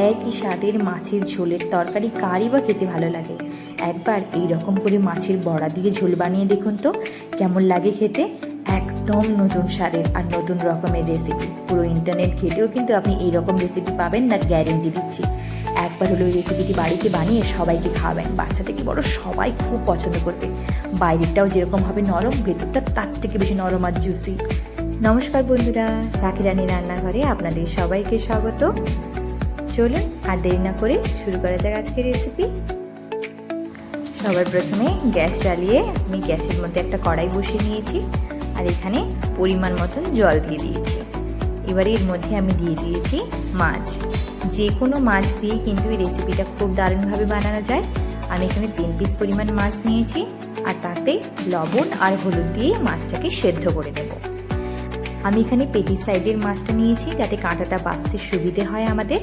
একই স্বাদের মাছের ঝোলের তরকারি কারই বা খেতে ভালো লাগে। একবার এই রকম করে মাছের বড়া দিয়ে ঝোল বানিয়ে দেখুন তো কেমন লাগে খেতে। একদম নতুন স্বাদের আর নতুন রকমের রেসিপি। পুরো ইন্টারনেট ঘেটেও কিন্তু আপনি এই রকম রেসিপি পাবেন না, গ্যারেন্টি দিচ্ছি। একবার হলো ওই রেসিপিটি বাড়িতে বানিয়ে সবাইকে খাওয়াবেন, বাচ্চা থেকে বড় সবাই খুব পছন্দ করবে। বাইরেটাও যেরকম হবে নরম, ভেতরটা তার থেকে বেশি নরম আর জুসি। নমস্কার বন্ধুরা, রাখি রানী রান্নাঘরে আপনাদের সবাইকে স্বাগত। চলুন আর দেরি না করে শুরু করা যাক আজকের রেসিপি। সবার প্রথমে গ্যাস জ্বালিয়ে আমি গ্যাসের মধ্যে একটা কড়াই বসিয়ে নিয়েছি আর এখানে পরিমাণ মতন জল দিয়ে দিয়েছি। এবারে এর মধ্যে আমি দিয়ে দিয়েছি মাছ। যে কোনো মাছ দিয়ে কিন্তু এই রেসিপিটা খুব দারুণভাবে বানানো যায়। আমি এখানে 3 পিস পরিমাণ মাছ নিয়েছি আর তাতে লবণ আর হলুদ দিয়ে মাছটাকে সেদ্ধ করে নেব। আমি এখানে পেটির সাইডের মাছটা নিয়েছি যাতে কাঁটাটা বাছতে সুবিধে হয় আমাদের।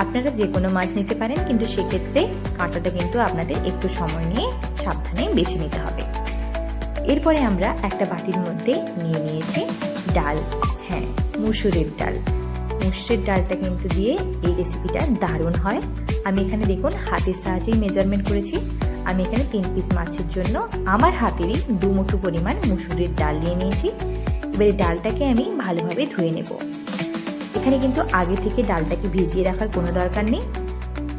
আপনারা যে কোনো মাছ নিতে পারেন, কিন্তু সেক্ষেত্রে কাঁটাটা কিন্তু আপনাদের একটু সময় নিয়ে সাবধানে বেছে নিতে হবে। এরপরে আমরা একটা বাটির মধ্যে নিয়ে নিয়েছি ডাল, হ্যাঁ মুসুরের ডাল। মুসুরের ডালটা কিন্তু দিয়ে এই রেসিপিটা দারুণ হয়। আমি এখানে দেখুন হাতের সাহায্যেই মেজারমেন্ট করেছি। আমি এখানে 3 পিস মাছের জন্য আমার হাতেরই 2 মুঠো পরিমাণ মুসুরের ডাল নিয়ে নিয়েছি। এবারে ডালটাকে আমি ভালোভাবে ধুয়ে নেব। এখানে কিন্তু আগে থেকে ডালটাকে ভিজিয়ে রাখার কোনো দরকার নেই।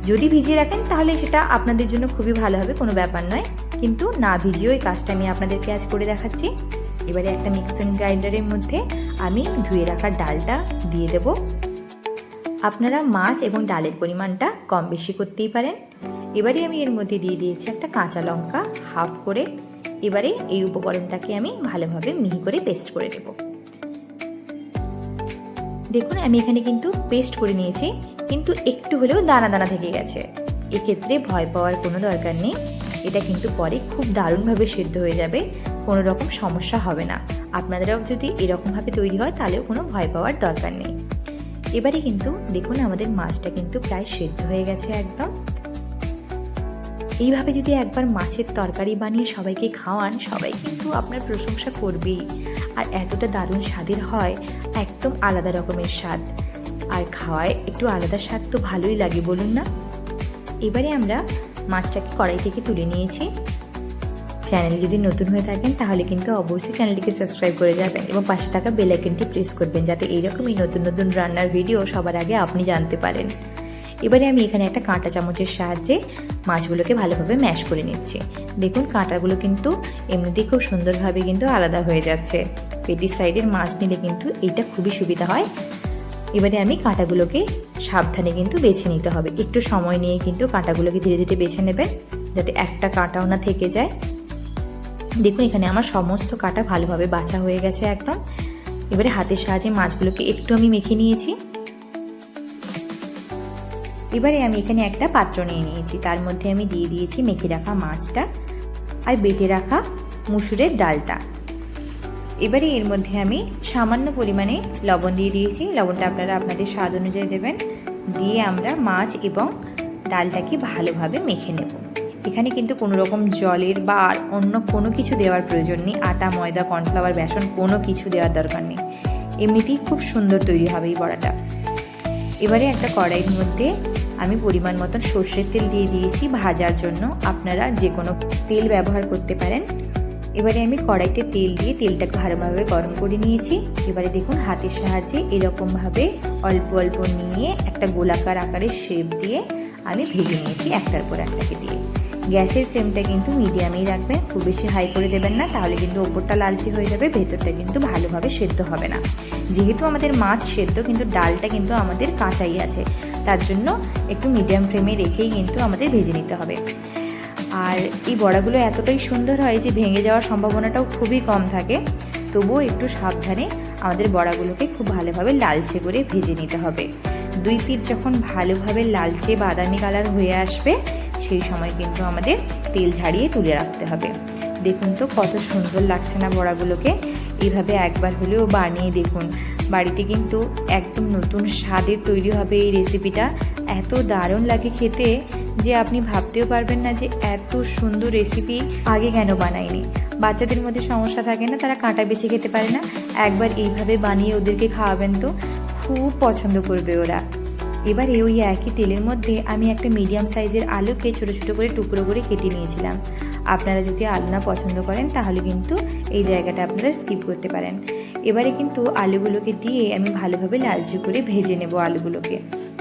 যদি ভিজিয়ে রাখেন তাহলে সেটা আপনাদের জন্য খুবই ভালো হবে, কোনো ব্যাপার নয়। কিন্তু না ভিজিয়েও এই কাজটা আমি আপনাদেরকে আজ করে দেখাচ্ছি। এবারে একটা মিক্সিং গ্রাইন্ডারের মধ্যে আমি ধুয়ে রাখা ডালটা দিয়ে দেব। আপনারা মাছ এবং ডালের পরিমাণটা কম বেশি করতেই পারেন। এবারে আমি এর মধ্যে দিয়ে দিয়েছি একটা কাঁচা লঙ্কা হাফ করে। এবারে এই উপকরণটাকে আমি ভালোভাবে মিহি করে পেস্ট করে দেব। দেখুন আমি এখানে কিন্তু পেস্ট করে নিয়েছি, কিন্তু একটু হলেও দানা দানা থেকে গেছে। এক্ষেত্রে ভয় পাওয়ার কোনো দরকার নেই, এটা কিন্তু পরে খুব দারুণভাবে সেদ্ধ হয়ে যাবে, কোনো রকম সমস্যা হবে না। আপনাদেরও যদি এরকমভাবে তৈরি হয় তাহলেও কোনো ভয় পাওয়ার দরকার নেই। এবারে কিন্তু দেখুন আমাদের মাছটা কিন্তু প্রায় সেদ্ধ হয়ে গেছে একদম। এইভাবে যদি একবার মাছের তরকারি বানিয়ে সবাইকে খাওয়ান, সবাই কিন্তু আপনার প্রশংসা করবেই। আর এতটা দারুণ স্বাদের হয়, একদম আলাদা রকমের স্বাদ। আর খাওয়ায় একটু আলাদা স্বাদ তো ভালোই লাগে, বলুন না। এবারে আমরা মাছটাকে কড়াই থেকে তুলে নিয়েছি। চ্যানেল যদি নতুন হয়ে থাকেন তাহলে কিন্তু অবশ্যই চ্যানেলটিকে সাবস্ক্রাইব করে যাবেন এবং পাশে থাকা বেল আইকনটি প্রেস করবেন, যাতে এইরকমই নতুন নতুন রান্নার ভিডিও সবার আগে আপনি জানতে পারেন। এবারে আমি এখানে একটা কাঁটা চামচের সাহায্যে মাছগুলোকে ভালোভাবে ম্যাশ করে নিচ্ছি। দেখুন কাঁটাগুলো কিন্তু এমনিতেই খুব সুন্দরভাবে কিন্তু আলাদা হয়ে যাচ্ছে। পেটির সাইডের মাছ নিলে কিন্তু এইটা খুবই সুবিধা হয়। এবারে আমি কাঁটাগুলোকে সাবধানে কিন্তু বেছে নিতে হবে। একটু সময় নিয়ে কিন্তু কাঁটাগুলোকে ধীরে ধীরে বেছে নেবেন, যাতে একটা কাঁটাও না থেকে যায়। দেখুন এখানে আমার সমস্ত কাঁটা ভালোভাবে বাছা হয়ে গেছে একদম। এবারে হাতের সাহায্যে মাছগুলোকে একটু আমি মেখে নিয়েছি। এবারে আমি এখানে একটা পাত্র নিয়ে নিয়েছি, তার মধ্যে আমি দিয়ে দিয়েছি মেখে রাখা মাছটা আর বেটে রাখা মুসুরের ডালটা। এবারে এর মধ্যে আমি সামান্য পরিমাণে লবণ দিয়ে দিয়েছি। লবণটা আপনারা আপনাদের স্বাদ অনুযায়ী দেবেন। দিয়ে আমরা মাছ এবং ডালটাকে ভালোভাবে মেখে নেব। এখানে কিন্তু কোনো রকম জলের বা অন্য কোনো কিছু দেওয়ার প্রয়োজন নেই। আটা, ময়দা, কর্নফ্লাওয়ার, বেসন কোনো কিছু দেওয়ার দরকার নেই। এমনিতেই খুব সুন্দর তৈরি হবে এই বড়াটা। এবারে একটা কড়াইয়ের মধ্যে আমি পরিমাণ মতন সর্ষের তেল দিয়ে দিয়েছি ভাজার জন্য। আপনারা যে কোনো তেল ব্যবহার করতে পারেন। এবারে আমি কড়াইতে তেল দিয়ে তেলটাকে ভালোভাবে গরম করে নিয়েছি। এবারে দেখুন হাতের সাহায্যে এরকমভাবে অল্প অল্প নিয়ে একটা গোলাকার আকারের শেপ দিয়ে আমি ভেজে নিয়েছি একটার পর একটাকে দিয়ে। গ্যাসের ফ্লেমটা কিন্তু মিডিয়ামেই রাখবেন, খুব বেশি হাই করে দেবেন না, তাহলে কিন্তু ওপরটা লালচে হয়ে যাবে, ভেতরটা কিন্তু ভালোভাবে সেদ্ধ হবে না। যেহেতু আমাদের মাছ সেদ্ধ, কিন্তু ডালটা কিন্তু আমাদের কাঁচাই আছে, তার জন্য একটু মিডিয়াম ফ্লেমে রেখেই কিন্তু আমাদের ভেজে নিতে হবে। আর এই বড়াগুলো এতটাই সুন্দর হয় যে ভেঙে যাওয়ার সম্ভাবনাটাও খুবই কম থাকে। তবুও একটু সাবধানে আমাদের বড়াগুলোকে খুব ভালোভাবে লালচে করে ভেজে নিতে হবে। 2 পিঠ যখন ভালোভাবে লালচে বাদামি কালার হয়ে আসবে, সেই সময় কিন্তু আমাদের তেল ঝাড়িয়ে তুলে রাখতে হবে। দেখুন তো কত সুন্দর লাগছে না বড়াগুলোকে। এইভাবে একবার হলেও বানিয়ে দেখুন, বাড়িতে কিন্তু একদম নতুন স্বাদের তৈরি হবে এই রেসিপিটা। এত দারুণ লাগে খেতে যে আপনি ভাবতেও পারবেন না যে এত সুন্দর রেসিপি আগে কেন বানাইনি। বাচ্চাদের মধ্যে সমস্যা থাকে না, তারা কাঁটা বেছে খেতে পারে না। একবার এইভাবে বানিয়ে ওদেরকে খাওয়াবেন তো খুব পছন্দ করবে ওরা। এবারে ওই একই তেলের মধ্যে আমি একটা মিডিয়াম সাইজের আলুকে ছোটো ছোটো করে টুকরো করে কেটে নিয়েছিলাম। আপনারা যদি আলু না পছন্দ করেন তাহলে কিন্তু এই জায়গাটা আপনারা স্কিপ করতে পারেন। এবারে কিন্তু আলুগুলোকে দিয়ে আমি ভালোভাবে লালচে করে ভেজে নেব আলুগুলোকে।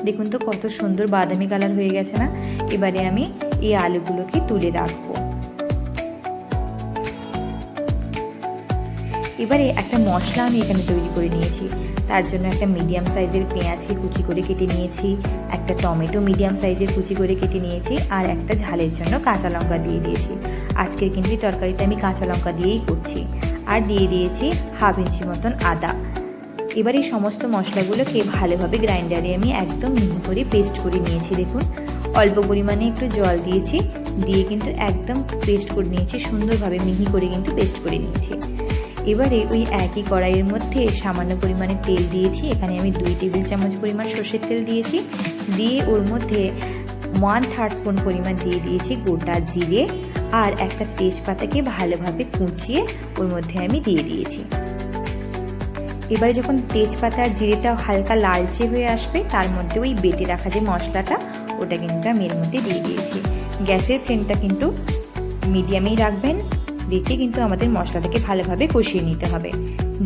দেখুন তো কত সুন্দর বাদামি কালার হয়ে গেছে না। এবারে আমি এই আলুগুলোকে তুলে রাখবো। এবারে একটা মশলা আমি এখানে তৈরি করে নিয়েছি। তার জন্য একটা মিডিয়াম সাইজের পেঁয়াজকে কুচি করে কেটে নিয়েছি, একটা টমেটো মিডিয়াম সাইজের কুচি করে কেটে নিয়েছি, আর একটা ঝালের জন্য কাঁচা লঙ্কা দিয়ে দিয়েছি। আজকের কিন্তু তরকারিটা আমি কাঁচা লঙ্কা দিয়েই করছি। আর দিয়ে দিয়েছি 1/2 ইঞ্চি মতন আদা। এবার এই সমস্ত মশলাগুলোকে ভালোভাবে গ্রাইন্ডারে আমি একদম মিহি করে পেস্ট করে নিয়েছি। দেখুন অল্প পরিমাণে একটু জল দিয়েছি, দিয়ে কিন্তু একদম পেস্ট করে নিয়েছি, সুন্দরভাবে মিহি করে কিন্তু পেস্ট করে নিয়েছি। এবারে ওই একই কড়াইয়ের মধ্যে সামান্য পরিমাণে তেল দিয়েছি। এখানে আমি 2 টেবিল চামচ পরিমাণ সর্ষের তেল দিয়েছি। দিয়ে ওর মধ্যে 1/3 স্পুন পরিমাণ দিয়ে দিয়েছি গোটা জিরে, আর একটা তেজপাতাকে ভালোভাবে কুচিয়ে ওর মধ্যে আমি দিয়ে দিয়েছি। এবারে যখন তেজপাতা আর জিরেটা হালকা লালচে হয়ে আসবে, তার মধ্যে ওই বেটে রাখা যে মশলাটা ওটা কিন্তু আমি এর মধ্যে দিয়ে দিয়েছি। গ্যাসের ফ্লেমটা কিন্তু মিডিয়ামেই রাখবেন, রেখে কিন্তু আমাদের মশলাটাকে ভালোভাবে কষিয়ে নিতে হবে।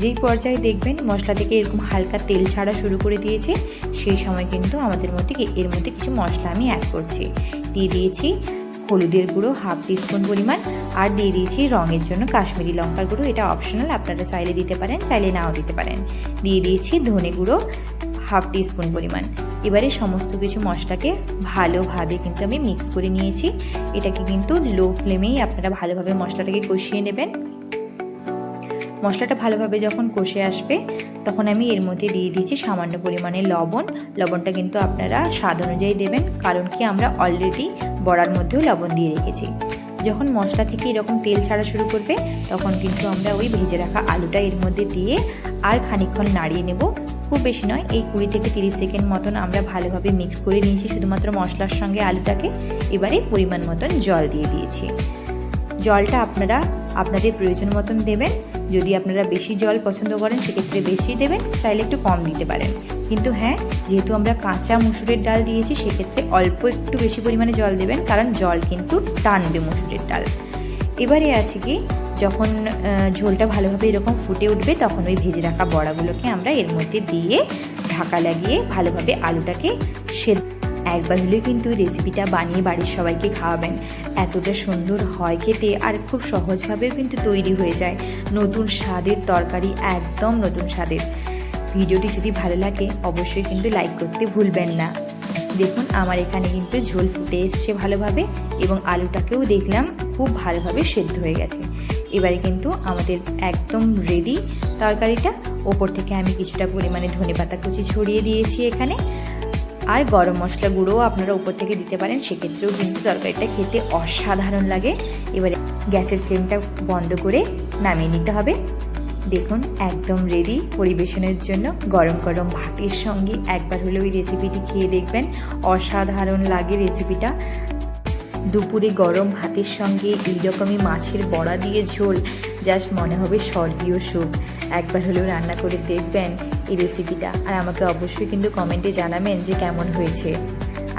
যেই পর্যায়ে দেখবেন মশলা থেকে এরকম হালকা তেল ছাড়া শুরু করে দিয়েছে, সেই সময় কিন্তু আমাদের মধ্যে এর মধ্যে কিছু মশলা আমি অ্যাড করছি। দিয়ে দিয়েছি হলুদের গুঁড়ো 1/2 টিস্পুন পরিমাণ, আর দিয়ে দিয়েছি রঙের জন্য কাশ্মীরি লঙ্কার গুঁড়ো। এটা অপশনাল, আপনারা চাইলে দিতে পারেন, চাইলে নাও দিতে পারেন। দিয়ে দিয়েছি ধনে গুঁড়ো 1/2 টিস্পুন পরিমাণ। এবারে সমস্ত কিছু মশলাকে ভালোভাবে কিন্তু আমি মিক্স করে নিয়েছি। এটাকে কিন্তু লো ফ্লেমেই আপনারা ভালোভাবে মশলাটাকে কষিয়ে নেবেন। মশলাটা ভালোভাবে যখন কষে আসবে, তখন আমি এর মধ্যে দিয়ে দিয়েছি সামান্য পরিমাণে লবণ। লবণটা কিন্তু আপনারা স্বাদ অনুযায়ী দেবেন, কারণ কি আমরা অলরেডি বড়ার মধ্যেও লবণ দিয়ে রেখেছি। যখন মশলা থেকে এরকম তেল ছাড়া শুরু করবে, তখন কিন্তু আমরা ওই ভেজে রাখা আলুটা এর মধ্যে দিয়ে আর খানিকক্ষণ নাড়িয়ে নেব। খুব বেশি নয়, এই 20 থেকে 30 সেকেন্ড মতন আমরা ভালোভাবে মিক্স করে নিয়েছি শুধুমাত্র মশলার সঙ্গে আলুটাকে। এবারে পরিমাণ মতন জল দিয়ে দিয়েছি। জলটা আপনারা আপনাদের প্রয়োজন মতন দেবেন। যদি আপনারা বেশি জল পছন্দ করেন সেক্ষেত্রে বেশি দেবেন, চাইলে একটু কম দিতে পারেন। কিন্তু হ্যাঁ, যেহেতু আমরা কাঁচা মুসুরের ডাল দিয়েছি, সেক্ষেত্রে অল্প একটু বেশি পরিমাণে জল দেবেন, কারণ জল কিন্তু টানবে মুসুরের ডাল। এবারে আছে কি, যখন ঝোলটা ভালোভাবে এরকম ফুটে উঠবে, তখন ওই ভেজে রাখা বড়াগুলোকে আমরা এর মধ্যে দিয়ে ঢাকা লাগিয়ে ভালোভাবে আলুটাকে সেদ্ধ। একবার হলে কিন্তু রেসিপিটা বানিয়ে বাড়ির সবাইকে খাওয়াবেন। এতটা সুন্দর হয় খেতে, আর খুব সহজভাবেও কিন্তু তৈরি হয়ে যায়। নতুন স্বাদের তরকারি, একদম নতুন স্বাদের। ভিডিওটি যদি ভালো লাগে অবশ্যই কিন্তু লাইক করতে ভুলবেন না। দেখুন আমার এখানে কিন্তু ঝোল ফুটে এসছে ভালোভাবে, এবং আলুটাকেও দেখলাম খুব ভালোভাবে সেদ্ধ হয়ে গেছে। এবারে কিন্তু আমাদের একদম রেডি তরকারিটা। ওপর থেকে আমি কিছুটা পরিমাণে ধনেপাতা কুচি ছড়িয়ে দিয়েছি এখানে, আর গরম মশলা গুঁড়োও আপনারা উপর থেকে দিতে পারেন, সেক্ষেত্রেও কিন্তু তরকারিটা খেতে অসাধারণ লাগে। এবারে গ্যাসের ফ্লেমটা বন্ধ করে নামিয়ে নিতে হবে। দেখুন একদম রেডি পরিবেশনের জন্য। গরম গরম ভাতের সঙ্গে একবার হলে ওই রেসিপিটি খেয়ে দেখবেন, অসাধারণ লাগে রেসিপিটা। দুপুরে গরম ভাতের সঙ্গে এইরকমই মাছের বড়া দিয়ে ঝোল, জাস্ট মনে হবে স্বর্গীয় সুখ। একবার হলেও রান্না করে দেখবেন এই রেসিপিটা, আর আমাকে অবশ্যই কিন্তু কমেন্টে জানাবেন যে কেমন হয়েছে।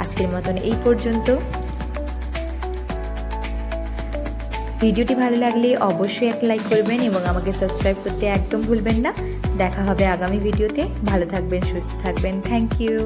আজকের মতন এই পর্যন্ত। ভিডিওটি ভালো লাগলে অবশ্যই একটা লাইক করবেন, এবং আমাকে সাবস্ক্রাইব করতে একদম ভুলবেন না। দেখা হবে আগামী ভিডিওতে। ভালো থাকবেন, সুস্থ থাকবেন। Thank you.